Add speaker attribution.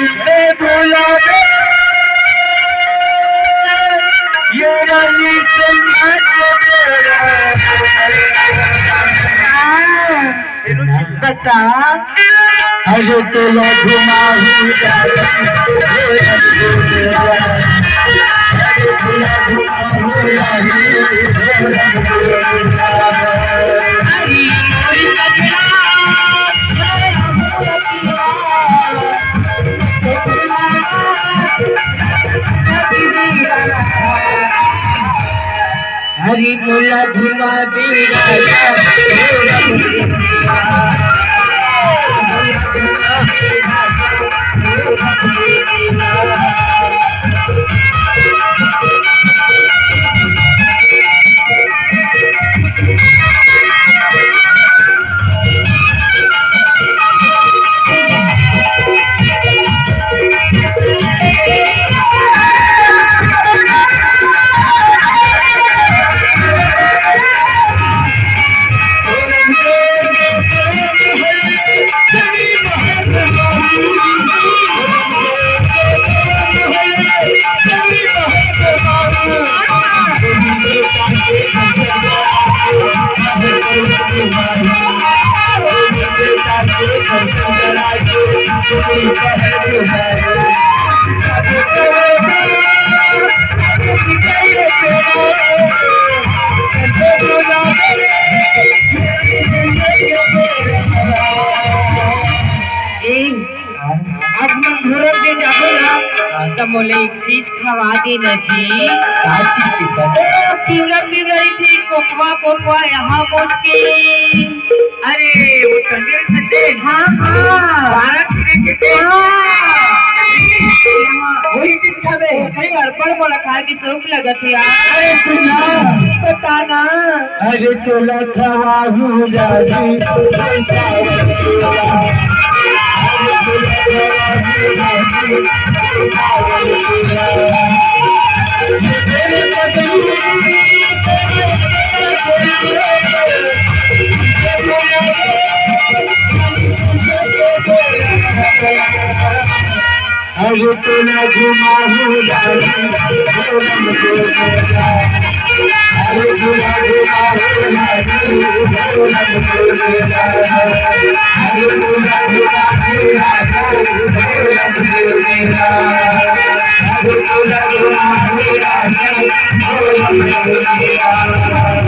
Speaker 1: भोला ये रंगी बता अरे तोला घुमाऊ हरी मुला घुमा बोले एक चीज खवा दे नजी पिवरा पिवरा थी कोकवा यहाँ बोल के अरे वो ठंडे ठंडे हाँ भारत वही चीज खावे कहीं अड़पड़ बोला खाए की शौक लगा थी अरे सुना पता ना अरे तोला खवा हूँ जाजी अरे तोला घुमाऊ